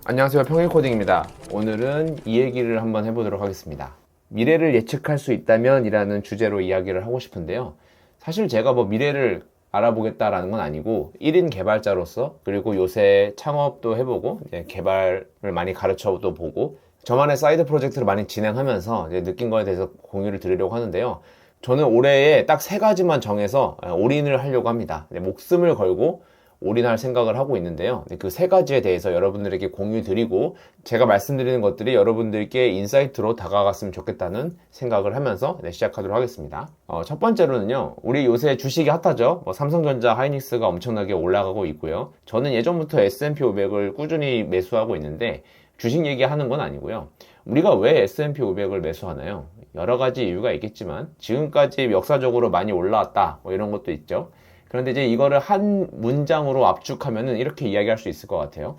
안녕하세요, 평일코딩입니다. 오늘은 이 얘기를 한번 해보도록 하겠습니다. 미래를 예측할 수 있다면 이라는 주제로 이야기를 하고 싶은데요. 사실 제가 뭐 미래를 알아보겠다라는 건 아니고 1인 개발자로서, 그리고 요새 창업도 해보고 개발을 많이 가르쳐도 보고 저만의 사이드 프로젝트를 많이 진행하면서 느낀 거에 대해서 공유를 드리려고 하는데요. 저는 올해에 딱 3가지만 정해서 올인을 하려고 합니다. 목숨을 걸고 올인할 생각을 하고 있는데요. 그 3가지에 대해서 여러분들에게 공유 드리고, 제가 말씀드리는 것들이 여러분들께 인사이트로 다가갔으면 좋겠다는 생각을 하면서 시작하도록 하겠습니다. 첫 번째로는요, 우리 요새 주식이 핫하죠. 삼성전자, 하이닉스가 엄청나게 올라가고 있고요. 저는 예전부터 S&P 500을 꾸준히 매수하고 있는데, 주식 얘기하는 건 아니고요. 우리가 왜 S&P 500을 매수하나요? 여러 가지 이유가 있겠지만 지금까지 역사적으로 많이 올라왔다, 이런 것도 있죠. 그런데 이제 이거를 한 문장으로 압축하면은 이렇게 이야기할 수 있을 것 같아요.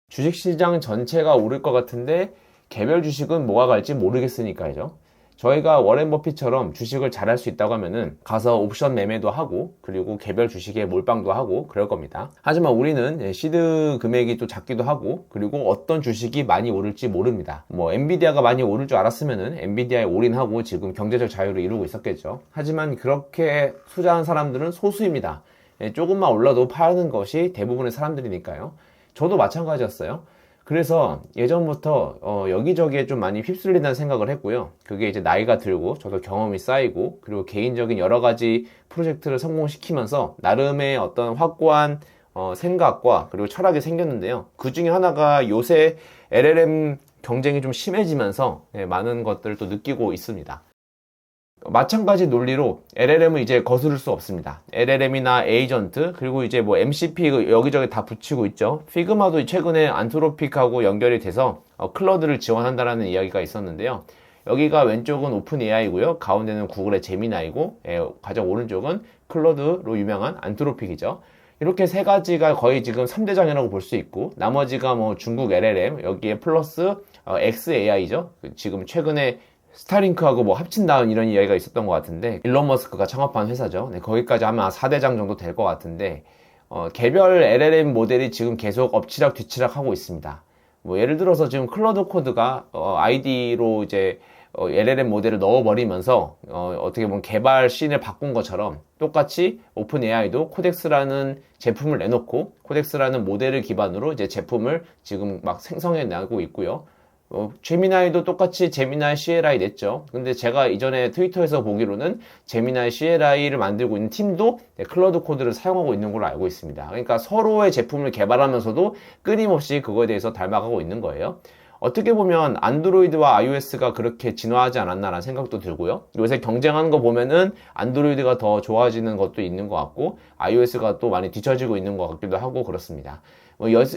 주식시장 전체가 오를 것 같은데 개별 주식은 뭐가 갈지 모르겠으니까요. 저희가 워렌 버핏처럼 주식을 잘할 수 있다고 하면은 가서 옵션 매매도 하고, 그리고 개별 주식에 몰빵도 하고 그럴 겁니다. 하지만 우리는 시드 금액이 또 작기도 하고, 그리고 어떤 주식이 많이 오를지 모릅니다. 엔비디아가 많이 오를 줄 알았으면은 엔비디아에 올인하고 지금 경제적 자유를 이루고 있었겠죠. 하지만 그렇게 투자한 사람들은 소수입니다. 조금만 올라도 파는 것이 대부분의 사람들이니까요. 저도 마찬가지였어요. 그래서 예전부터 여기저기에 좀 많이 휩쓸린다는 생각을 했고요. 그게 이제 나이가 들고 저도 경험이 쌓이고, 그리고 개인적인 여러 가지 프로젝트를 성공시키면서 나름의 어떤 확고한 생각과 그리고 철학이 생겼는데요. 그 중에 하나가 요새 LLM 경쟁이 좀 심해지면서 많은 것들을 또 느끼고 있습니다. 마찬가지 논리로 LLM은 이제 거스를 수 없습니다. LLM이나 에이전트, 그리고 이제 MCP 여기저기 다 붙이고 있죠. 피그마도 최근에 안트로픽하고 연결이 돼서 클러드를 지원한다라는 이야기가 있었는데요. 여기가 왼쪽은 오픈 AI고요. 가운데는 구글의 제미나이고, 가장 오른쪽은 클러드로 유명한 안트로픽이죠. 이렇게 3가지가 거의 지금 3대장이라고 볼 수 있고, 나머지가 중국 LLM, 여기에 플러스 XAI죠. 지금 최근에 스타링크하고 합친다는 이런 이야기가 있었던 것 같은데, 일론 머스크가 창업한 회사죠. 거기까지 아마 4대장 정도 될 것 같은데, 개별 LLM 모델이 지금 계속 엎치락 뒤치락 하고 있습니다. 예를 들어서 지금 클로드 코드가 아이디로 이제 LLM 모델을 넣어버리면서 어떻게 보면 개발 씬을 바꾼 것처럼, 똑같이 오픈 AI도 코덱스라는 제품을 내놓고 코덱스라는 모델을 기반으로 이제 제품을 지금 막 생성해 나가고 있고요. 제미나이도 똑같이 제미나이 CLI 냈죠. 근데 제가 이전에 트위터에서 보기로는 제미나이 CLI를 만들고 있는 팀도 클러드 코드를 사용하고 있는 걸로 알고 있습니다. 그러니까 서로의 제품을 개발하면서도 끊임없이 그거에 대해서 닮아가고 있는 거예요. 어떻게 보면 안드로이드와 iOS가 그렇게 진화하지 않았나라는 생각도 들고요. 요새 경쟁하는 거 보면은 안드로이드가 더 좋아지는 것도 있는 것 같고, iOS가 또 많이 뒤처지고 있는 것 같기도 하고 그렇습니다.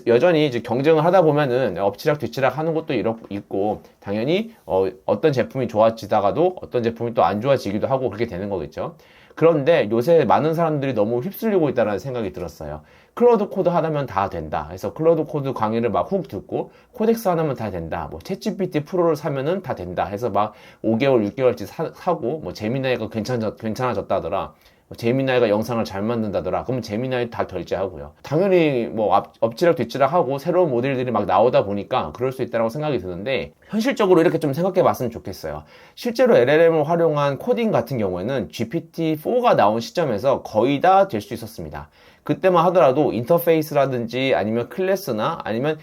여전히 이제 경쟁을 하다 보면은 엎치락 뒤치락 하는 것도 있고, 당연히 어떤 제품이 좋아지다가도 어떤 제품이 또 안 좋아지기도 하고 그렇게 되는 거겠죠. 그런데 요새 많은 사람들이 너무 휩쓸리고 있다는 생각이 들었어요. 클로드 코드 하나면 다 된다. 그래서 클로드 코드 강의를 막 훅 듣고, 코덱스 하나면 다 된다. 챗GPT 프로를 사면은 다 된다. 해서 막 5개월, 6개월치 사고, 제미나이가 괜찮아졌다더라. 제미나이가 영상을 잘 만든다더라. 그럼 제미나이 다 결제하고요. 당연히 엎치락 뒤치락 하고 새로운 모델들이 막 나오다 보니까 그럴 수 있다고 생각이 드는데, 현실적으로 이렇게 좀 생각해 봤으면 좋겠어요. 실제로 LLM을 활용한 코딩 같은 경우에는 GPT-4가 나온 시점에서 거의 다 될 수 있었습니다. 그때만 하더라도 인터페이스라든지 아니면 클래스나 아니면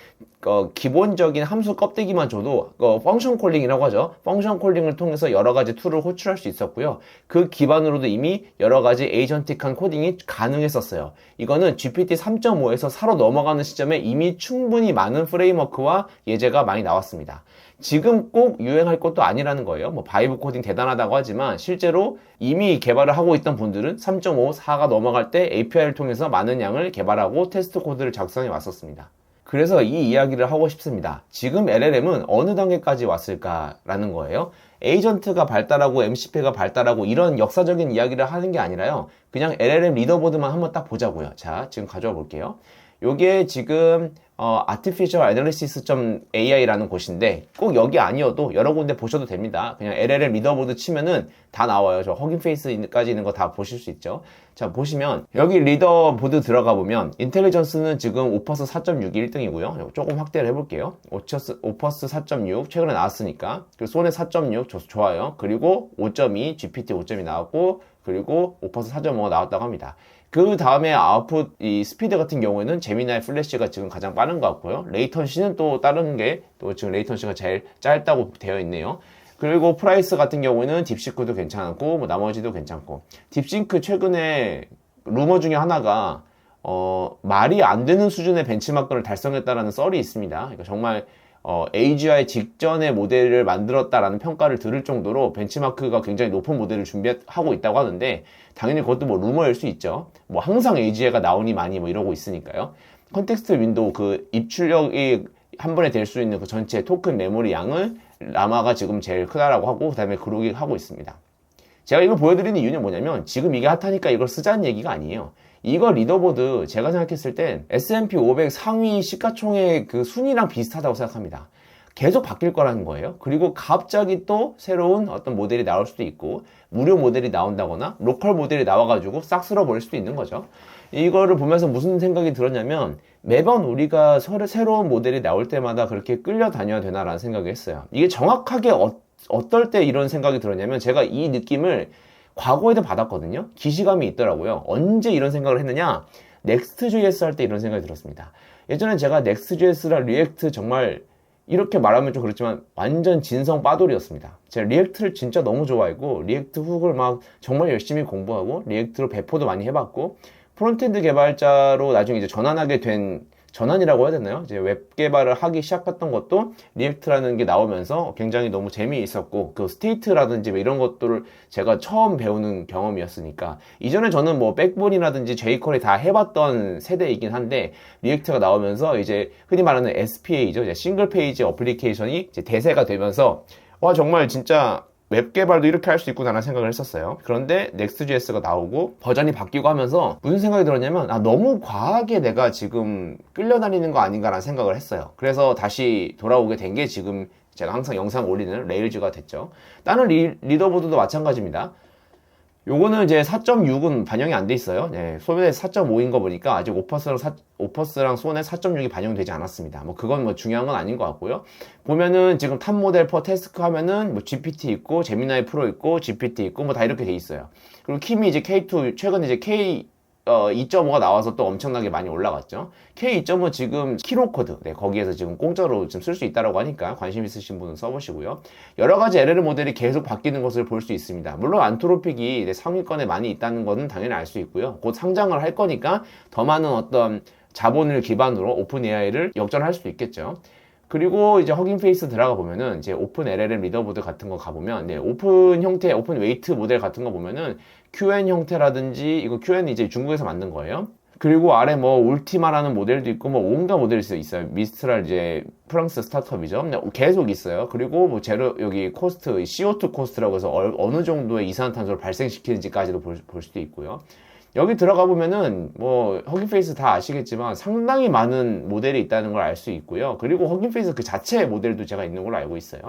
기본적인 함수 껍데기만 줘도 펑션 콜링이라고 하죠. 펑션 콜링을 통해서 여러 가지 툴을 호출할 수 있었고요. 그 기반으로도 이미 여러 가지 에이전틱한 코딩이 가능했었어요. 이거는 GPT 3.5에서 4로 넘어가는 시점에 이미 충분히 많은 프레임워크와 예제가 많이 나왔습니다. 지금 꼭 유행할 것도 아니라는 거예요. 바이브 코딩 대단하다고 하지만 실제로 이미 개발을 하고 있던 분들은 3.5, 4가 넘어갈 때 API를 통해서 많은 양을 개발하고 테스트 코드를 작성해 왔었습니다. 그래서 이 이야기를 하고 싶습니다. 지금 LLM은 어느 단계까지 왔을까라는 거예요. 에이전트가 발달하고 MCP가 발달하고 이런 역사적인 이야기를 하는 게 아니라요. 그냥 LLM 리더보드만 한번 딱 보자고요. 자, 지금 가져와 볼게요. 요게 지금 artificialanalysis.ai라는 곳인데 꼭 여기 아니어도 여러 군데 보셔도 됩니다. 그냥 LLM 리더보드 치면은 다 나와요. 저 허깅페이스까지 있는 거 다 보실 수 있죠. 자, 보시면 여기 리더보드 들어가 보면 인텔리전스는 지금 오퍼스 4.6이 1등이고요. 조금 확대를 해볼게요. 오퍼스 4.6 최근에 나왔으니까. 그리고 소넷 4.6 좋아요. 그리고 5.2 GPT 5.2 나왔고, 그리고 오퍼스 4.5가 나왔다고 합니다. 그 다음에 아웃풋 이 스피드 같은 경우에는 제미나이 플래시가 지금 가장 빠른 것 같고요. 레이턴시는 또 다른 게 또 지금 레이턴시가 제일 짧다고 되어 있네요. 그리고 프라이스 같은 경우에는 딥시크도 괜찮고 뭐 나머지도 괜찮고, 딥싱크 최근에 루머 중에 하나가 말이 안 되는 수준의 벤치마크를 달성했다라는 썰이 있습니다. 그러니까 정말 AGI 직전의 모델을 만들었다라는 평가를 들을 정도로 벤치마크가 굉장히 높은 모델을 준비하고 있다고 하는데, 당연히 그것도 뭐 루머일 수 있죠. 뭐 항상 AGI가 나오니 많이 뭐 이러고 있으니까요. 컨텍스트 윈도우 그 입출력이 한 번에 될 수 있는 그 전체 토큰 메모리 양을 라마가 지금 제일 크다라고 하고, 그 다음에 그로기 하고 있습니다. 제가 이걸 보여드리는 이유는 뭐냐면, 지금 이게 핫하니까 이걸 쓰자는 얘기가 아니에요. 이거 리더보드 제가 생각했을 땐 S&P 500 상위 시가총액 그 순위랑 비슷하다고 생각합니다. 계속 바뀔 거라는 거예요. 그리고 갑자기 또 새로운 어떤 모델이 나올 수도 있고, 무료 모델이 나온다거나 로컬 모델이 나와가지고 싹 쓸어버릴 수도 있는 거죠. 이거를 보면서 무슨 생각이 들었냐면, 매번 우리가 새로운 모델이 나올 때마다 그렇게 끌려다녀야 되나라는 생각을 했어요. 이게 정확하게 어떨 때 이런 생각이 들었냐면, 제가 이 느낌을 과거에도 받았거든요. 기시감이 있더라고요. 언제 이런 생각을 했느냐? 넥스트.js 할 때 이런 생각이 들었습니다. 예전에 제가 넥스트.js랑 리액트 정말, 이렇게 말하면 좀 그렇지만 완전 진성 빠돌이었습니다. 제가 리액트를 진짜 너무 좋아했고, 리액트 훅을 막 정말 열심히 공부하고, 리액트로 배포도 많이 해봤고, 프론트엔드 개발자로 나중에 이제 전환이라고 해야 되나요? 이제 웹 개발을 하기 시작했던 것도 리액트라는 게 나오면서 굉장히 너무 재미있었고, 그 스테이트라든지 뭐 이런 것들을 제가 처음 배우는 경험이었으니까, 이전에 저는 뭐 백본이라든지 제이컬이 다 해봤던 세대이긴 한데, 리액트가 나오면서 이제 흔히 말하는 SPA죠. 이제 싱글 페이지 어플리케이션이 이제 대세가 되면서, 와, 정말 진짜 웹 개발도 이렇게 할 수 있구나라는 생각을 했었어요. 그런데 Next.js가 나오고 버전이 바뀌고 하면서 무슨 생각이 들었냐면, 너무 과하게 내가 지금 끌려다니는 거 아닌가라는 생각을 했어요. 그래서 다시 돌아오게 된 게 지금 제가 항상 영상 올리는 레일즈가 됐죠. 다른 리더보드도 마찬가지입니다. 요거는 이제 4.6은 반영이 안 돼 있어요. 네, 소넷 4.5인 거 보니까 아직 오퍼스랑 소넷 4.6이 반영되지 않았습니다. 뭐 그건 뭐 중요한 건 아닌 것 같고요. 보면은 지금 탑 모델 퍼 태스크 하면은 뭐 GPT 있고, 제미나이 프로 있고, GPT 있고, 뭐 다 이렇게 돼 있어요. 그리고 킴이 이제 K2, 최근에 이제 K 2.5가 나와서 또 엄청나게 많이 올라갔죠. K2.5 지금 키로코드, 네, 거기에서 지금 공짜로 좀 쓸 수 있다라고 하니까 관심 있으신 분은 써보시고요. 여러 가지 LLM 모델이 계속 바뀌는 것을 볼 수 있습니다. 물론 안트로픽이 상위권에 많이 있다는 것은 당연히 알 수 있고요. 곧 상장을 할 거니까 더 많은 어떤 자본을 기반으로 오픈 AI를 역전할 수도 있겠죠. 그리고 이제 허깅페이스 들어가 보면은 이제 오픈 LLM 리더보드 같은 거 가보면, 네, 오픈 형태, 오픈 웨이트 모델 같은 거 보면은 QN 형태라든지, 이거 QN 이제 중국에서 만든 거예요. 그리고 아래 뭐 울티마라는 모델도 있고, 뭐 온갖 모델이 있어요. 미스트랄 이제 프랑스 스타트업이죠. 계속 있어요. 그리고 뭐 제로 여기 코스트, CO2 코스트라고 해서 어느 정도의 이산화탄소를 발생시키는지까지도 볼 수도 있고요. 여기 들어가 보면은 뭐 허깅페이스 다 아시겠지만 상당히 많은 모델이 있다는 걸 알 수 있고요. 그리고 허깅페이스 그 자체의 모델도 제가 있는 걸로 알고 있어요.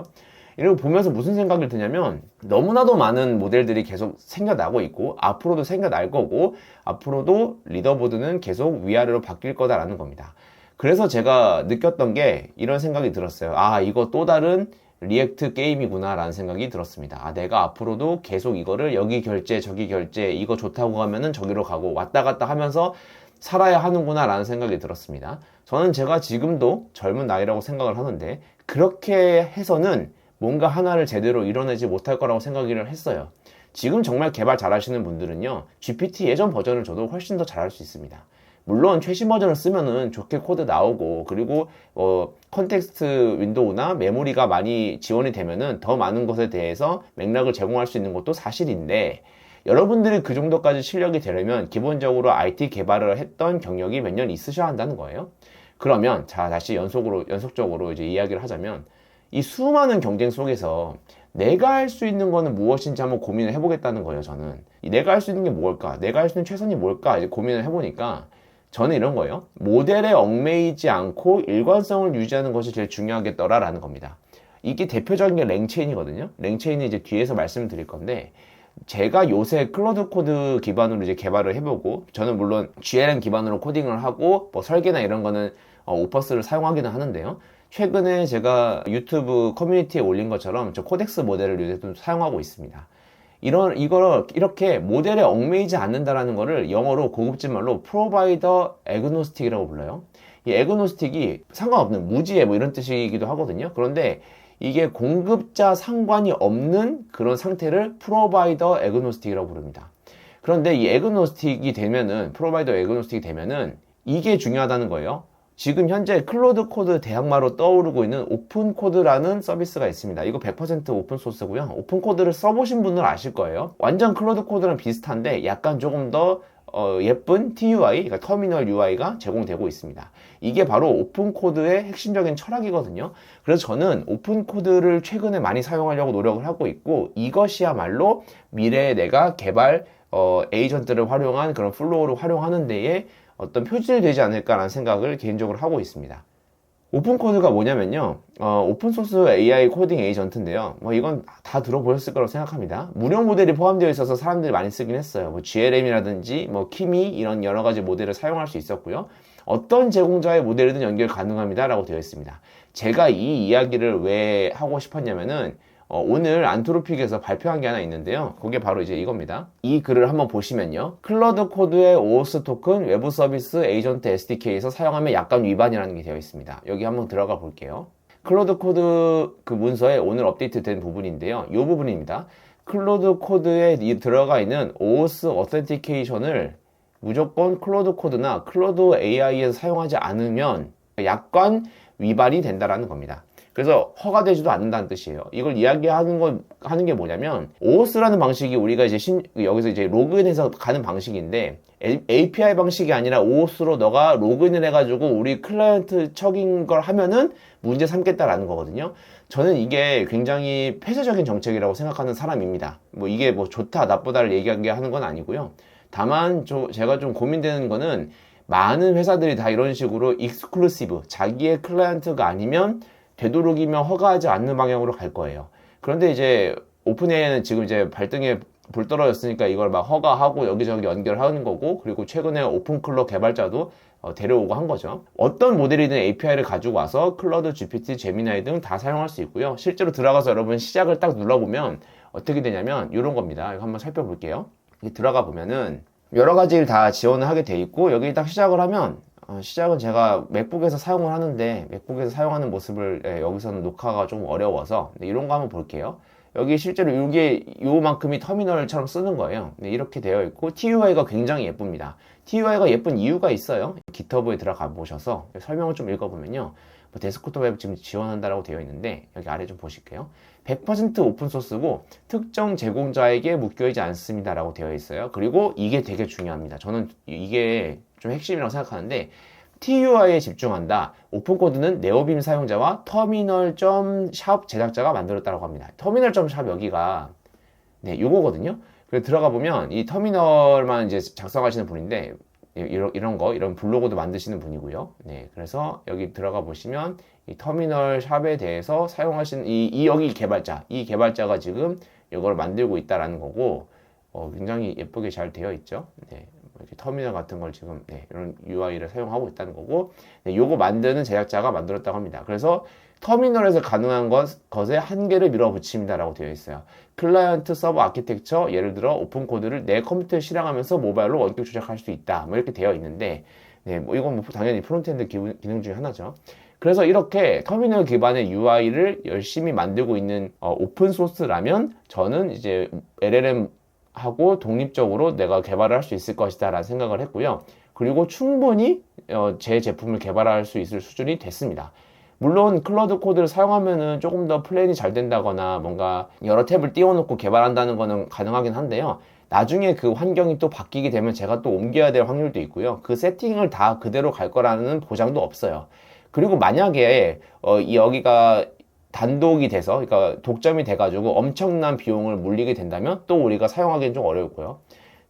이런 거 보면서 무슨 생각이 드냐면, 너무나도 많은 모델들이 계속 생겨나고 있고, 앞으로도 생겨날 거고, 앞으로도 리더보드는 계속 위아래로 바뀔 거다라는 겁니다. 그래서 제가 느꼈던 게 이런 생각이 들었어요. 아, 이거 또 다른 리액트 게임이구나 라는 생각이 들었습니다. 아, 내가 앞으로도 계속 이거를 여기 결제 저기 결제, 이거 좋다고 하면은 저기로 가고 왔다 갔다 하면서 살아야 하는구나 라는 생각이 들었습니다. 저는 제가 지금도 젊은 나이라고 생각을 하는데, 그렇게 해서는 뭔가 하나를 제대로 이뤄내지 못할 거라고 생각을 했어요. 지금 정말 개발 잘하시는 분들은요, GPT 예전 버전을 줘도 훨씬 더 잘할 수 있습니다. 물론 최신 버전을 쓰면은 좋게 코드 나오고, 그리고 컨텍스트 윈도우나 메모리가 많이 지원이 되면은 더 많은 것에 대해서 맥락을 제공할 수 있는 것도 사실인데, 여러분들이 그 정도까지 실력이 되려면 기본적으로 IT 개발을 했던 경력이 몇 년 있으셔야 한다는 거예요. 그러면 자, 다시 연속적으로 이제 이야기를 하자면, 이 수많은 경쟁 속에서 내가 할 수 있는 거는 무엇인지 한번 고민을 해보겠다는 거예요. 저는 내가 할 수 있는 게 뭘까, 내가 할 수 있는 최선이 뭘까 이제 고민을 해보니까, 저는 이런 거예요. 모델에 얽매이지 않고 일관성을 유지하는 것이 제일 중요하겠더라라는 겁니다. 이게 대표적인 게 랭체인이거든요. 랭체인은 이제 뒤에서 말씀드릴 건데, 제가 요새 클로드 코드 기반으로 이제 개발을 해보고, 저는 물론 GLM 기반으로 코딩을 하고, 뭐 설계나 이런 거는 오퍼스를 사용하기는 하는데요. 최근에 제가 유튜브 커뮤니티에 올린 것처럼 저 코덱스 모델을 요새 좀 사용하고 있습니다. 이걸 이렇게 모델에 얽매이지 않는다라는 거를 영어로 고급진 말로 프로바이더 애그노스틱이라고 불러요. 이 애그노스틱이 상관없는 무지해 뭐 이런 뜻이기도 하거든요. 그런데 이게 공급자 상관이 없는 그런 상태를 프로바이더 애그노스틱이라고 부릅니다. 그런데 이 애그노스틱이 되면은, 프로바이더 애그노스틱이 되면은 이게 중요하다는 거예요. 지금 현재 클로드 코드 대항마로 떠오르고 있는 오픈 코드라는 서비스가 있습니다. 이거 100% 오픈 소스고요. 오픈 코드를 써보신 분들은 아실 거예요. 완전 클로드 코드랑 비슷한데 약간 조금 더 예쁜 TUI, 그러니까 터미널 UI가 제공되고 있습니다. 이게 바로 오픈 코드의 핵심적인 철학이거든요. 그래서 저는 오픈 코드를 최근에 많이 사용하려고 노력을 하고 있고, 이것이야말로 미래에 내가 개발 에이전트를 활용한 그런 플로우를 활용하는 데에 어떤 표준이 되지 않을까라는 생각을 개인적으로 하고 있습니다. 오픈코드가 뭐냐면요, 오픈소스 AI 코딩 에이전트인데요. 뭐 이건 다 들어보셨을 거라고 생각합니다. 무료 모델이 포함되어 있어서 사람들이 많이 쓰긴 했어요. 뭐 GLM이라든지 뭐 키미 이런 여러 가지 모델을 사용할 수 있었고요. 어떤 제공자의 모델이든 연결 가능합니다 라고 되어 있습니다. 제가 이 이야기를 왜 하고 싶었냐면은, 오늘 안트로픽에서 발표한 게 하나 있는데요. 그게 바로 이제 이겁니다. 이 글을 한번 보시면요. 클러드 코드의 OOS 토큰 외부 서비스 에이전트 SDK에서 사용하면 약간 위반이라는 게 되어 있습니다. 여기 한번 들어가 볼게요. 클로드 코드 그 문서에 오늘 업데이트된 부분인데요. 이 부분입니다. 클로드 코드에 들어가 있는 OOS 어센티케이션을 무조건 클로드 코드나 클로드 AI에서 사용하지 않으면 약관 위반이 된다라는 겁니다. 그래서 허가되지도 않는다는 뜻이에요. 이걸 하는 게 뭐냐면, OOS라는 방식이 우리가 이제 여기서 이제 로그인해서 가는 방식인데, API 방식이 아니라 OOS로 너가 로그인을 해가지고 우리 클라이언트 척인 걸 하면은 문제 삼겠다라는 거거든요. 저는 이게 굉장히 폐쇄적인 정책이라고 생각하는 사람입니다. 뭐 이게 뭐 좋다, 나쁘다를 얘기하는 건 아니고요. 다만 제가 좀 고민되는 거는, 많은 회사들이 다 이런 식으로 익스클루시브, 자기의 클라이언트가 아니면 되도록이면 허가하지 않는 방향으로 갈 거예요. 그런데 이제 오픈AI는 지금 이제 발등에 불 떨어졌으니까 이걸 막 허가하고 여기저기 연결하는 거고, 그리고 최근에 오픈클로 개발자도 데려오고 한 거죠. 어떤 모델이든 API를 가지고 와서 클러드, GPT, 제미나이 등 다 사용할 수 있고요. 실제로 들어가서 여러분 시작을 딱 눌러보면 어떻게 되냐면 이런 겁니다. 이거 한번 살펴볼게요. 들어가 보면은 여러 가지를 다 지원을 하게 돼 있고, 여기 딱 시작을 하면, 시작은 제가 맥북에서 사용을 하는데, 맥북에서 사용하는 모습을 여기서는 녹화가 좀 어려워서 이런 거 한번 볼게요. 여기 실제로 이게 요만큼이 터미널처럼 쓰는 거예요. 이렇게 되어 있고, TUI가 굉장히 예쁩니다. TUI가 예쁜 이유가 있어요. GitHub에 들어가 보셔서 설명을 좀 읽어보면요, 뭐 데스크톱 앱 지금 지원한다라고 되어 있는데, 여기 아래 좀 보실게요. 100% 오픈소스고 특정 제공자에게 묶여있지 않습니다 라고 되어 있어요. 그리고 이게 되게 중요합니다. 저는 이게 좀 핵심이라고 생각하는데, TUI에 집중한다. 오픈코드는 네오빔 사용자와 터미널.샵 제작자가 만들었다고 합니다. 터미널.샵 여기가 요거거든요. 그래서 들어가 보면 이 터미널만 이제 작성하시는 분인데, 이런 블로그도 만드시는 분이고요. 네, 그래서 여기 들어가 보시면 이 터미널 샵에 대해서 사용하시는 여기 이 개발자가 지금 이걸 만들고 있다라는 거고, 굉장히 예쁘게 잘 되어 있죠. 네, 이렇게 터미널 같은 걸 지금 이런 UI를 사용하고 있다는 거고, 요거 만드는 제작자가 만들었다고 합니다. 그래서 터미널에서 가능한 것에 한계를 밀어붙입니다라고 되어 있어요. 클라이언트 서버 아키텍처, 예를 들어 오픈 코드를 내 컴퓨터에 실행하면서 모바일로 원격 조작할 수 있다, 뭐 이렇게 되어 있는데, 뭐 이건 뭐 당연히 프론트엔드 기능 중에 하나죠. 그래서 이렇게 터미널 기반의 UI를 열심히 만들고 있는 오픈 소스라면, 저는 이제 LLM 하고 독립적으로 내가 개발을 할 수 있을 것이다 라는 생각을 했고요. 그리고 충분히 제 제품을 개발할 수 있을 수준이 됐습니다. 물론 클로드 코드를 사용하면은 조금 더 플랜이 잘 된다거나 뭔가 여러 탭을 띄워놓고 개발한다는 거는 가능하긴 한데요. 나중에 그 환경이 또 바뀌게 되면 제가 또 옮겨야 될 확률도 있고요. 그 세팅을 다 그대로 갈 거라는 보장도 없어요. 그리고 만약에 여기가 단독이 돼서, 그러니까 독점이 돼가지고 엄청난 비용을 물리게 된다면 또 우리가 사용하기는 좀 어려울고요.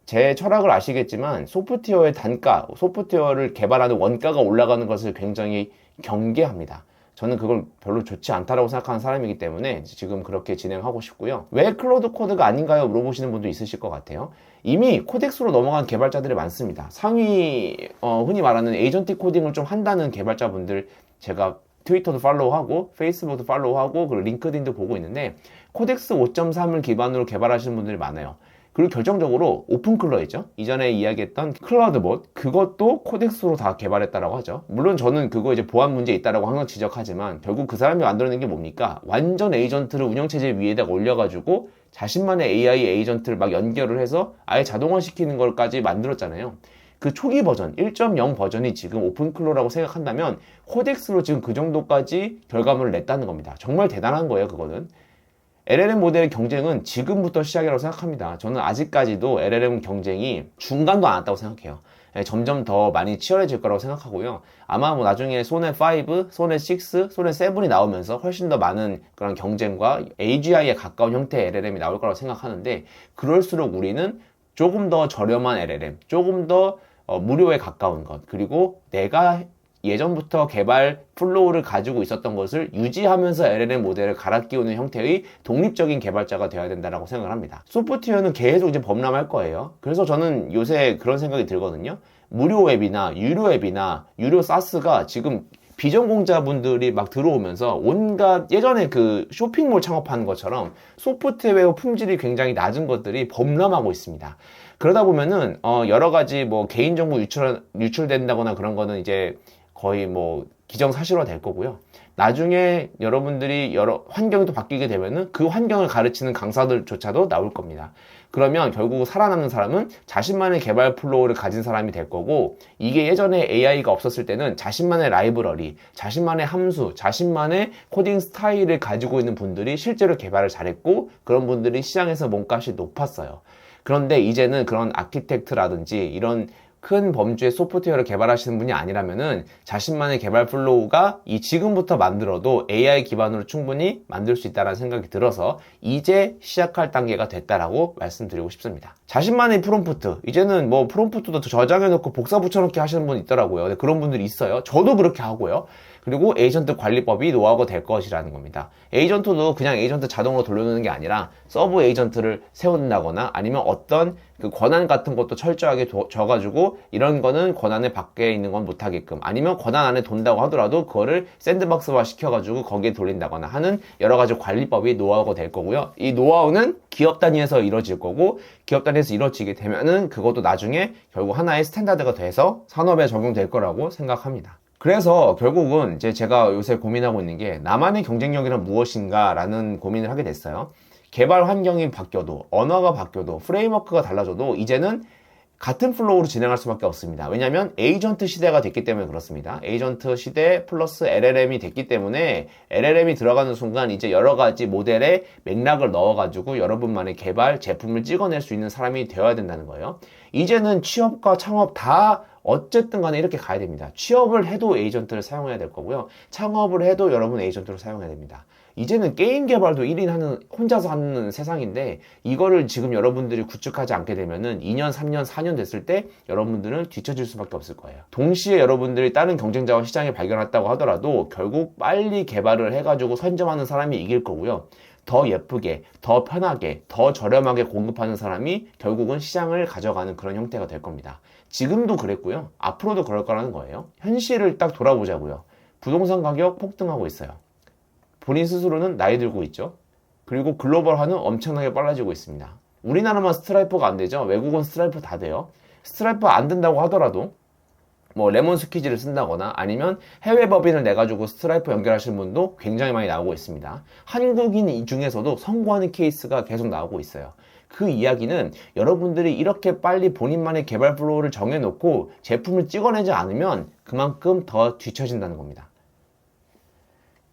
제 철학을 아시겠지만 소프트웨어의 단가, 소프트웨어를 개발하는 원가가 올라가는 것을 굉장히 경계합니다. 저는 그걸 별로 좋지 않다라고 생각하는 사람이기 때문에 지금 그렇게 진행하고 싶고요. 왜 클로드 코드가 아닌가요? 물어보시는 분도 있으실 것 같아요. 이미 코덱스로 넘어간 개발자들이 많습니다. 상위 흔히 말하는 에이전틱 코딩을 좀 한다는 개발자분들 제가 트위터도 팔로우하고 페이스북도 팔로우하고 그리고 링크드인도 보고 있는데 코덱스 5.3을 기반으로 개발하시는 분들이 많아요. 그리고 결정적으로 오픈클러이죠. 이전에 이야기했던 클라우드봇, 그것도 코덱스로 다 개발했다라고 하죠. 물론 저는 그거 이제 보안 문제 있다라고 항상 지적하지만 결국 그 사람이 만들어낸 게 뭡니까? 완전 에이전트를 운영체제 위에다가 올려가지고 자신만의 AI 에이전트를 막 연결을 해서 아예 자동화시키는 걸까지 만들었잖아요. 그 초기 버전 1.0 버전이 지금 오픈클로라고 생각한다면 코덱스로 지금 그 정도까지 결과물을 냈다는 겁니다. 정말 대단한 거예요, 그거는. LLM 모델의 경쟁은 지금부터 시작이라고 생각합니다. 저는 아직까지도 LLM 경쟁이 중간도 안 왔다고 생각해요. 점점 더 많이 치열해질 거라고 생각하고요. 아마 뭐 나중에 소넷 5, 소넷 6, 소넷 7이 나오면서 훨씬 더 많은 그런 경쟁과 AGI에 가까운 형태의 LLM이 나올 거라고 생각하는데 그럴수록 우리는 조금 더 저렴한 LLM, 조금 더 무료에 가까운 것, 그리고 내가 예전부터 개발 플로우를 가지고 있었던 것을 유지하면서 LLM 모델을 갈아 끼우는 형태의 독립적인 개발자가 되어야 된다고 생각을 합니다. 소프트웨어는 계속 이제 범람할 거예요. 그래서 저는 요새 그런 생각이 들거든요. 무료 앱이나 유료 앱이나 유료 사스가 지금 비전공자분들이 막 들어오면서 온갖 예전에 그 쇼핑몰 창업하는 것처럼 소프트웨어 품질이 굉장히 낮은 것들이 범람하고 있습니다. 그러다 보면은 여러 가지 뭐 개인정보 유출된다거나 그런 거는 이제 거의 뭐 기정사실화 될 거고요. 나중에 여러분들이 여러 환경이 또 바뀌게 되면은 그 환경을 가르치는 강사들조차도 나올 겁니다. 그러면 결국 살아남는 사람은 자신만의 개발 플로우를 가진 사람이 될 거고, 이게 예전에 AI가 없었을 때는 자신만의 라이브러리, 자신만의 함수, 자신만의 코딩 스타일을 가지고 있는 분들이 실제로 개발을 잘했고 그런 분들이 시장에서 몸값이 높았어요. 그런데 이제는 그런 아키텍트라든지 이런 큰 범주의 소프트웨어를 개발하시는 분이 아니라면은 자신만의 개발 플로우가 이 지금부터 만들어도 AI 기반으로 충분히 만들 수 있다는 생각이 들어서 이제 시작할 단계가 됐다라고 말씀드리고 싶습니다. 자신만의 프롬프트, 이제는 뭐 프롬프트도 저장해 놓고 복사 붙여넣기 하시는 분 있더라고요. 근데 그런 분들이 있어요. 저도 그렇게 하고요. 그리고 에이전트 관리법이 노하우가 될 것이라는 겁니다. 에이전트도 그냥 에이전트 자동으로 돌려놓는 게 아니라 서브 에이전트를 세운다거나 아니면 어떤 그 권한 같은 것도 철저하게 줘가지고 이런 거는 권한의 밖에 있는 건 못하게끔, 아니면 권한 안에 돈다고 하더라도 그거를 샌드박스화 시켜가지고 거기에 돌린다거나 하는 여러 가지 관리법이 노하우가 될 거고요. 이 노하우는 기업 단위에서 이루어질 거고, 기업 단위에서 이루어지게 되면은 그것도 나중에 결국 하나의 스탠다드가 돼서 산업에 적용될 거라고 생각합니다. 그래서 결국은 이제 제가 요새 고민하고 있는 게 나만의 경쟁력이란 무엇인가 라는 고민을 하게 됐어요. 개발 환경이 바뀌어도, 언어가 바뀌어도, 프레임워크가 달라져도 이제는 같은 플로우로 진행할 수밖에 없습니다. 왜냐하면 에이전트 시대가 됐기 때문에 그렇습니다. 에이전트 시대 플러스 LLM이 됐기 때문에 LLM이 들어가는 순간 이제 여러 가지 모델에 맥락을 넣어가지고 여러분만의 개발 제품을 찍어낼 수 있는 사람이 되어야 된다는 거예요. 이제는 취업과 창업 다 어쨌든 간에 이렇게 가야 됩니다. 취업을 해도 에이전트를 사용해야 될 거고요. 창업을 해도 여러분 에이전트를 사용해야 됩니다. 이제는 게임 개발도 1인 혼자서 하는 세상인데 이거를 지금 여러분들이 구축하지 않게 되면은 2년, 3년, 4년 됐을 때 여러분들은 뒤처질 수밖에 없을 거예요. 동시에 여러분들이 다른 경쟁자와 시장에 발견했다고 하더라도 결국 빨리 개발을 해가지고 선점하는 사람이 이길 거고요. 더 예쁘게, 더 편하게, 더 저렴하게 공급하는 사람이 결국은 시장을 가져가는 그런 형태가 될 겁니다. 지금도 그랬고요. 앞으로도 그럴 거라는 거예요. 현실을 딱 돌아보자고요. 부동산 가격 폭등하고 있어요. 본인 스스로는 나이 들고 있죠. 그리고 글로벌화는 엄청나게 빨라지고 있습니다. 우리나라만 스트라이프가 안 되죠. 외국은 스트라이프 다 돼요. 스트라이프 안 된다고 하더라도 뭐 레몬 스퀴즈를 쓴다거나 아니면 해외 법인을 내가지고 스트라이프 연결하시는 분도 굉장히 많이 나오고 있습니다. 한국인 중에서도 성공하는 케이스가 계속 나오고 있어요. 그 이야기는 여러분들이 이렇게 빨리 본인만의 개발 플로우를 정해놓고 제품을 찍어내지 않으면 그만큼 더 뒤처진다는 겁니다.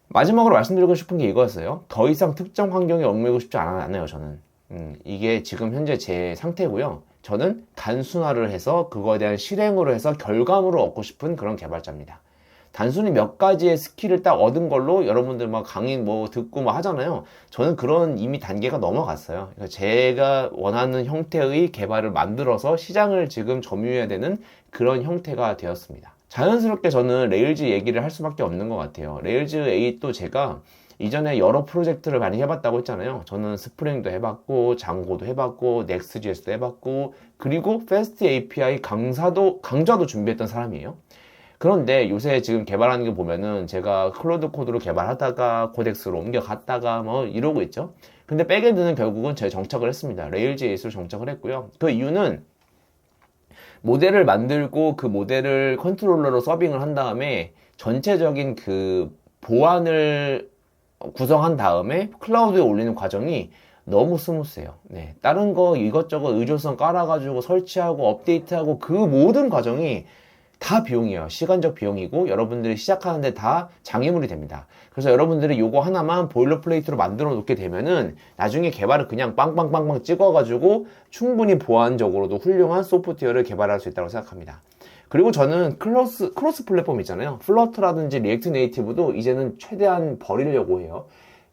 마지막으로 말씀드리고 싶은 게 이거였어요. 더 이상 특정 환경에 얽매이고 싶지 않아요, 저는. 이게 지금 현재 제 상태고요. 저는 단순화를 해서 그거에 대한 실행으로 해서 결과물을 얻고 싶은 그런 개발자입니다. 단순히 몇 가지의 스킬을 딱 얻은 걸로 여러분들 막 강의 뭐 듣고 뭐 하잖아요. 저는 그런 이미 단계가 넘어갔어요. 그러니까 제가 원하는 형태의 개발을 만들어서 시장을 지금 점유해야 되는 그런 형태가 되었습니다. 자연스럽게 저는 레일즈 얘기를 할 수밖에 없는 것 같아요. 레일즈 8도 제가 이전에 여러 프로젝트를 많이 해봤다고 했잖아요. 저는 스프링도 해봤고, 장고도 해봤고, 넥스트JS도 해봤고, 그리고 패스트 API 강좌도 준비했던 사람이에요. 그런데 요새 지금 개발하는 게 보면은 제가 클로드 코드로 개발하다가 코덱스로 옮겨갔다가 뭐 이러고 있죠. 근데 백엔드는 결국은 제 정착을 했습니다. 레일즈8으로 정착을 했고요. 그 이유는 모델을 만들고 그 모델을 컨트롤러로 서빙을 한 다음에 전체적인 그 보안을 구성한 다음에 클라우드에 올리는 과정이 너무 스무스해요. 네. 다른 거 이것저것 의존성 깔아가지고 설치하고 업데이트하고 그 모든 과정이 다 비용이에요. 시간적 비용이고 여러분들이 시작하는데 다 장애물이 됩니다. 그래서 여러분들이 요거 하나만 보일러플레이트로 만들어 놓게 되면은 나중에 개발을 그냥 빵빵빵빵 찍어가지고 충분히 보안적으로도 훌륭한 소프트웨어를 개발할 수 있다고 생각합니다. 그리고 저는 크로스 플랫폼 있잖아요. 플러터라든지 리액트 네이티브도 이제는 최대한 버리려고 해요.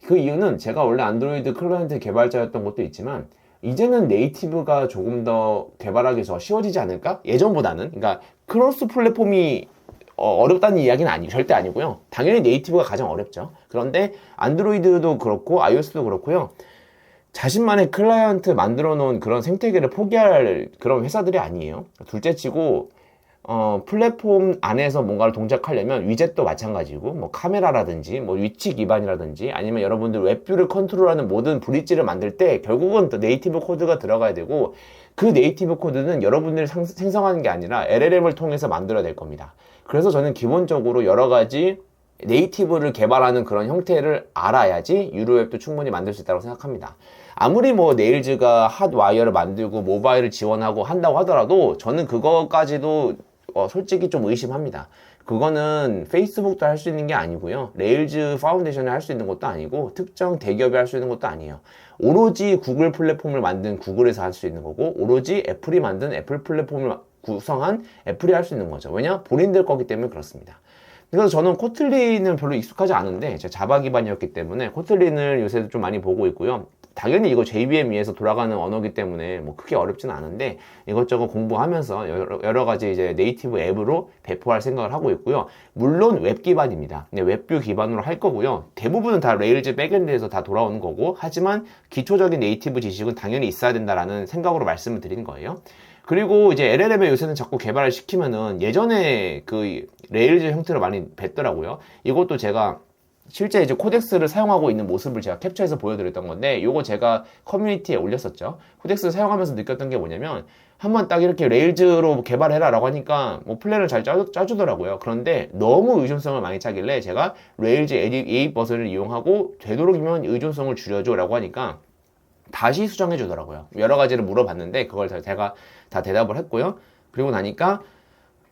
그 이유는 제가 원래 안드로이드 클라이언트 개발자였던 것도 있지만 이제는 네이티브가 조금 더 개발하기 더 쉬워지지 않을까? 예전보다는. 그러니까 크로스 플랫폼이 어렵다는 이야기는 절대 아니고요. 당연히 네이티브가 가장 어렵죠. 그런데 안드로이드도 그렇고 iOS도 그렇고요. 자신만의 클라이언트 만들어 놓은 그런 생태계를 포기할 그런 회사들이 아니에요. 둘째 치고 플랫폼 안에서 뭔가를 동작하려면 위젯도 마찬가지고, 뭐 카메라라든지, 뭐 위치 기반이라든지, 아니면 여러분들 웹뷰를 컨트롤하는 모든 브릿지를 만들 때 결국은 또 네이티브 코드가 들어가야 되고, 그 네이티브 코드는 여러분들이 생성하는 게 아니라 LLM을 통해서 만들어야 될 겁니다. 그래서 저는 기본적으로 여러 가지 네이티브를 개발하는 그런 형태를 알아야지 유로웹도 충분히 만들 수 있다고 생각합니다. 아무리 뭐 네일즈가 핫와이어를 만들고 모바일을 지원하고 한다고 하더라도 저는 그거까지도 솔직히 좀 의심합니다. 그거는 페이스북도 할 수 있는 게 아니고요. 레일즈 파운데이션이 할 수 있는 것도 아니고 특정 대기업이 할 수 있는 것도 아니에요. 오로지 구글 플랫폼을 만든 구글에서 할 수 있는 거고 오로지 애플이 만든 애플 플랫폼을 구성한 애플이 할 수 있는 거죠. 왜냐? 본인들 거기 때문에 그렇습니다. 그래서 저는 코틀린은 별로 익숙하지 않은데 제가 자바 기반이었기 때문에 코틀린을 요새 좀 많이 보고 있고요. 당연히 이거 JVM 위에서 돌아가는 언어기 때문에 뭐 크게 어렵지는 않은데 이것저것 공부하면서 여러 가지 이제 네이티브 앱으로 배포할 생각을 하고 있고요. 물론 웹 기반입니다. 웹뷰 기반으로 할 거고요. 대부분은 다 레일즈 백엔드에서 다 돌아오는 거고 하지만 기초적인 네이티브 지식은 당연히 있어야 된다라는 생각으로 말씀을 드리는 거예요. 그리고 이제 LLM에 요새는 자꾸 개발을 시키면은 예전에 그 레일즈 형태로 많이 뵀더라고요. 이것도 제가 실제 이제 코덱스를 사용하고 있는 모습을 제가 캡처해서 보여드렸던 건데 요거 제가 커뮤니티에 올렸었죠. 코덱스를 사용하면서 느꼈던 게 뭐냐면 한번 딱 이렇게 레일즈로 개발해라 라고 하니까 뭐 플랜을 잘 짜주더라고요. 그런데 너무 의존성을 많이 짜길래 제가 레일즈 8 버전을 이용하고 되도록이면 의존성을 줄여줘 라고 하니까 다시 수정해 주더라고요. 여러 가지를 물어봤는데 그걸 제가 다 대답을 했고요. 그리고 나니까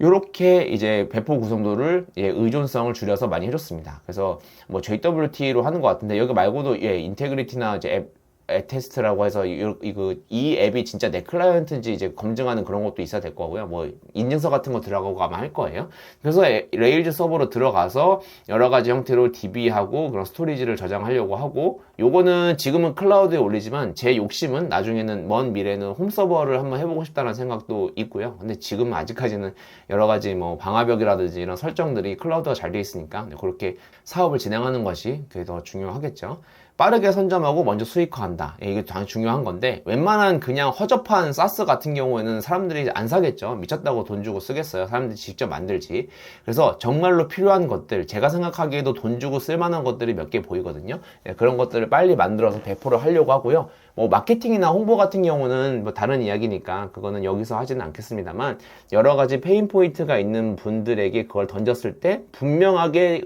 요렇게 이제 배포 구성도를 의존성을 줄여서 많이 해줬습니다. 그래서 뭐 JWT로 하는 것 같은데 여기 말고도 인테그리티나 이제 앱 테스트라고 해서 이 앱이 진짜 내 클라이언트인지 이제 검증하는 그런 것도 있어야 될 거고요. 뭐 인증서 같은 거 들어가고 아마 할 거예요. 그래서 레일즈 서버로 들어가서 여러 가지 형태로 DB하고 그런 스토리지를 저장하려고 하고 요거는 지금은 클라우드에 올리지만 제 욕심은 나중에는 먼 미래는 홈 서버를 한번 해보고 싶다는 생각도 있고요. 근데 지금은 아직까지는 여러 가지 뭐 방화벽이라든지 이런 설정들이 클라우드가 잘 돼 있으니까 그렇게 사업을 진행하는 것이 그게 더 중요하겠죠. 빠르게 선점하고 먼저 수익화한다. 이게 당연히 중요한 건데 웬만한 그냥 허접한 사스 같은 경우에는 사람들이 안 사겠죠. 미쳤다고 돈 주고 쓰겠어요. 사람들이 직접 만들지. 그래서 정말로 필요한 것들, 제가 생각하기에도 돈 주고 쓸만한 것들이 몇 개 보이거든요. 그런 것들을 빨리 만들어서 배포를 하려고 하고요. 뭐 마케팅이나 홍보 같은 경우는 뭐 다른 이야기니까 그거는 여기서 하지는 않겠습니다만 여러 가지 페인 포인트가 있는 분들에게 그걸 던졌을 때 분명하게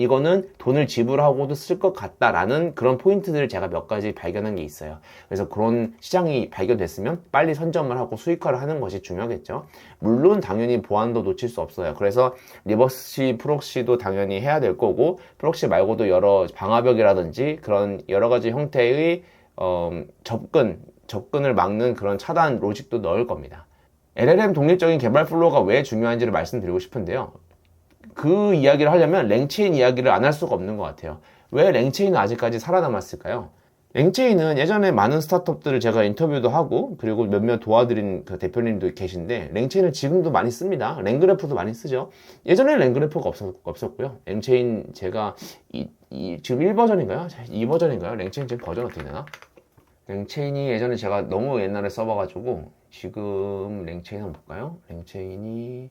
이거는 돈을 지불하고도 쓸 것 같다라는 그런 포인트들을 제가 몇 가지 발견한 게 있어요. 그래서 그런 시장이 발견됐으면 빨리 선점을 하고 수익화를 하는 것이 중요하겠죠. 물론 당연히 보안도 놓칠 수 없어요. 그래서 리버시 프록시도 당연히 해야 될 거고 프록시 말고도 여러 방화벽이라든지 그런 여러 가지 형태의 접근을 막는 그런 차단 로직도 넣을 겁니다. LLM 독립적인 개발 플로우가 왜 중요한지를 말씀드리고 싶은데요. 그 이야기를 하려면 랭체인 이야기를 안 할 수가 없는 것 같아요. 왜 랭체인은 아직까지 살아남았을까요? 랭체인은 예전에 많은 스타트업들을 제가 인터뷰도 하고 그리고 몇몇 도와드린 그 대표님도 계신데 랭체인을 지금도 많이 씁니다. 랭그래프도 많이 쓰죠. 예전에 랭그래프가 없었고요. 랭체인 제가 지금 1버전인가요? 2버전인가요? 랭체인 지금 버전 어떻게 되나? 랭체인이 예전에 제가 너무 옛날에 써봐가지고 지금 랭체인 한번 볼까요? 랭체인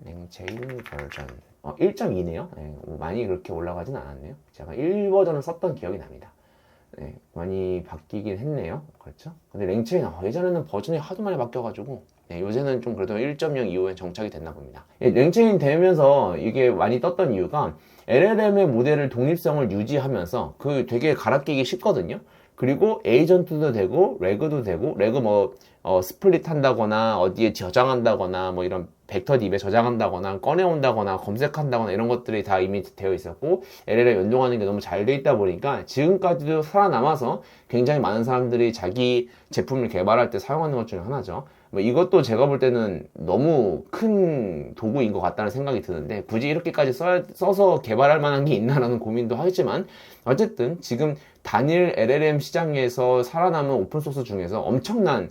버전 1.2네요. 네, 많이 그렇게 올라가진 않았네요. 제가 1버전을 썼던 기억이 납니다. 네, 많이 바뀌긴 했네요. 그렇죠? 근데 랭체인 예전에는 버전이 하도 많이 바뀌어가지고 네, 요새는 좀 그래도 1.0 이후에 정착이 됐나 봅니다. 랭체인 되면서 이게 많이 떴던 이유가 LLM의 모델을 독립성을 유지하면서 그 되게 갈아끼기 쉽거든요. 그리고 에이전트도 되고 레그도 되고 레그 스플릿 한다거나 어디에 저장한다거나 뭐 이런 벡터 딥에 저장한다거나 꺼내온다거나 검색한다거나 이런 것들이 다 이미 되어 있었고 LLM 연동하는 게 너무 잘 돼 있다 보니까 지금까지도 살아남아서 굉장히 많은 사람들이 자기 제품을 개발할 때 사용하는 것 중에 하나죠. 뭐 이것도 제가 볼 때는 너무 큰 도구인 것 같다는 생각이 드는데 굳이 이렇게까지 써서 개발할 만한 게 있나라는 고민도 하지만 어쨌든 지금 단일 LLM 시장에서 살아남은 오픈소스 중에서 엄청난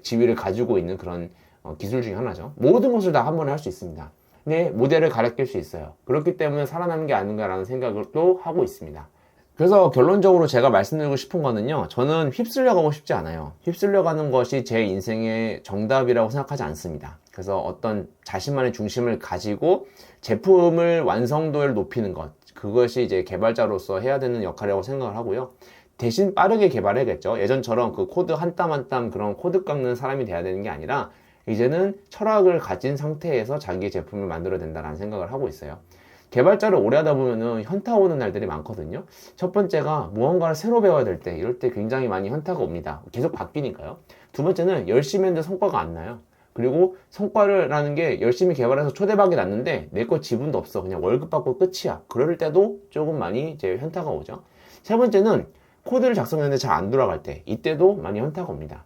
지위를 가지고 있는 그런 기술 중에 하나죠. 모든 것을 다 한 번에 할 수 있습니다. 근데 모델을 갈아낄 수 있어요. 그렇기 때문에 살아남은 게 아닌가라는 생각을 또 하고 있습니다. 그래서 결론적으로 제가 말씀드리고 싶은 거는요, 저는 휩쓸려 가고 싶지 않아요. 휩쓸려 가는 것이 제 인생의 정답이라고 생각하지 않습니다. 그래서 어떤 자신만의 중심을 가지고 제품을 완성도를 높이는 것, 그것이 이제 개발자로서 해야 되는 역할이라고 생각을 하고요. 대신 빠르게 개발해야겠죠. 예전처럼 그 코드 한 땀 한 땀 그런 코드 깎는 사람이 돼야 되는 게 아니라 이제는 철학을 가진 상태에서 자기의 제품을 만들어야 된다는 생각을 하고 있어요. 개발자를 오래 하다 보면은 현타 오는 날들이 많거든요. 첫 번째가 무언가를 새로 배워야 될 때, 이럴 때 굉장히 많이 현타가 옵니다. 계속 바뀌니까요. 두 번째는 열심히 했는데 성과가 안 나요. 그리고 성과라는 게 열심히 개발해서 초대박이 났는데 내 거 지분도 없어. 그냥 월급 받고 끝이야. 그럴 때도 조금 많이 이제 현타가 오죠. 세 번째는 코드를 작성했는데 잘 안 돌아갈 때, 이때도 많이 현타가 옵니다.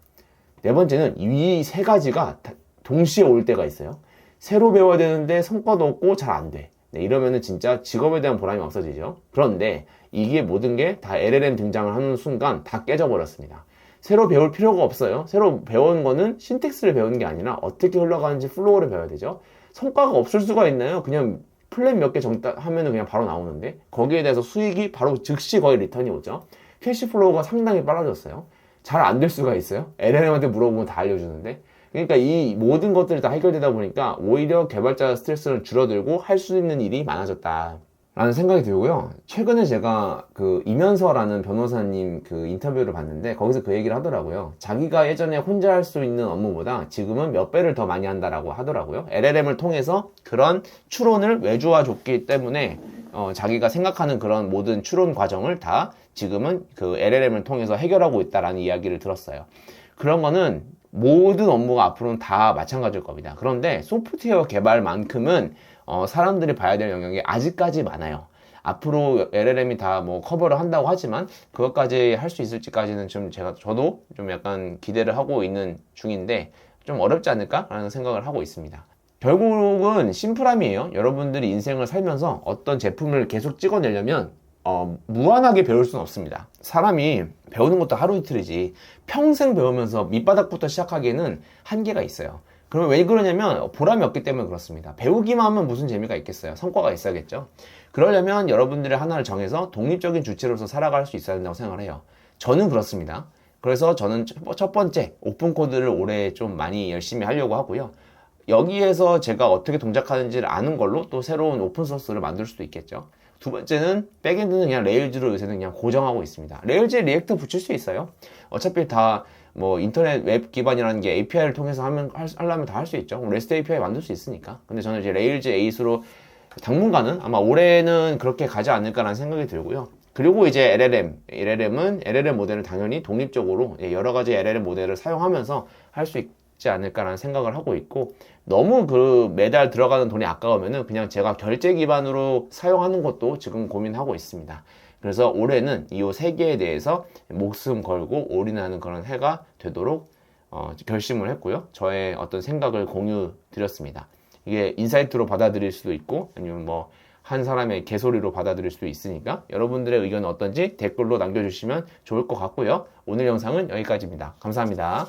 네 번째는 이 세 가지가 동시에 올 때가 있어요. 새로 배워야 되는데 성과도 없고 잘 안 돼. 네, 이러면은 진짜 직업에 대한 보람이 없어지죠. 그런데 이게 모든 게 다 LLM 등장을 하는 순간 다 깨져버렸습니다. 새로 배울 필요가 없어요. 새로 배운 거는 신텍스를 배우는 게 아니라 어떻게 흘러가는지 플로우를 배워야 되죠. 성과가 없을 수가 있나요? 그냥 플랜 몇 개 하면은 그냥 바로 나오는데 거기에 대해서 수익이 바로 즉시 거의 리턴이 오죠. 캐시 플로우가 상당히 빨라졌어요. 잘 안 될 수가 있어요. LLM한테 물어보면 다 알려주는데. 그러니까 이 모든 것들이 다 해결되다 보니까 오히려 개발자 스트레스는 줄어들고 할 수 있는 일이 많아졌다 라는 생각이 들고요. 최근에 제가 그 이면서라는 변호사님 그 인터뷰를 봤는데 거기서 그 얘기를 하더라고요. 자기가 예전에 혼자 할 수 있는 업무보다 지금은 몇 배를 더 많이 한다라고 하더라고요. LLM을 통해서 그런 추론을 외주화 줬기 때문에 자기가 생각하는 그런 모든 추론 과정을 다 지금은 그 LLM을 통해서 해결하고 있다라는 이야기를 들었어요. 그런 거는 모든 업무가 앞으로는 다 마찬가지일 겁니다. 그런데 소프트웨어 개발만큼은 사람들이 봐야 될 영역이 아직까지 많아요. 앞으로 LLM이 다 뭐 커버를 한다고 하지만 그것까지 할 수 있을지까지는 저도 좀 약간 기대를 하고 있는 중인데 좀 어렵지 않을까라는 생각을 하고 있습니다. 결국은 심플함이에요. 여러분들이 인생을 살면서 어떤 제품을 계속 찍어내려면 무한하게 배울 수는 없습니다. 사람이 배우는 것도 하루 이틀이지 평생 배우면서 밑바닥부터 시작하기에는 한계가 있어요. 그러면 왜 그러냐면 보람이 없기 때문에 그렇습니다. 배우기만 하면 무슨 재미가 있겠어요. 성과가 있어야겠죠. 그러려면 여러분들의 하나를 정해서 독립적인 주체로서 살아갈 수 있어야 된다고 생각을 해요. 저는 그렇습니다. 그래서 저는 첫 번째 오픈 코드를 올해 좀 많이 열심히 하려고 하고요. 여기에서 제가 어떻게 동작하는지를 아는 걸로 또 새로운 오픈소스를 만들 수도 있겠죠. 두 번째는 백엔드는 그냥 레일즈로 요새는 그냥 고정하고 있습니다. 레일즈에 리액트 붙일 수 있어요. 어차피 다 뭐 인터넷 웹 기반이라는 게 API를 통해서 하려면 다 할 수 있죠. REST API 만들 수 있으니까. 근데 저는 이제 레일즈 8으로 당분간은 아마 올해는 그렇게 가지 않을까라는 생각이 들고요. 그리고 이제 LLM은 LLM 모델을 당연히 독립적으로 여러 가지 LLM 모델을 사용하면서 할 수 있지 않을까라는 생각을 하고 있고, 너무 그 매달 들어가는 돈이 아까우면은 그냥 제가 결제 기반으로 사용하는 것도 지금 고민하고 있습니다. 그래서 올해는 이 세 개에 대해서 목숨 걸고 올인하는 그런 해가 되도록 결심을 했고요. 저의 어떤 생각을 공유 드렸습니다. 이게 인사이트로 받아들일 수도 있고 아니면 뭐 한 사람의 개소리로 받아들일 수도 있으니까 여러분들의 의견은 어떤지 댓글로 남겨주시면 좋을 것 같고요. 오늘 영상은 여기까지입니다. 감사합니다.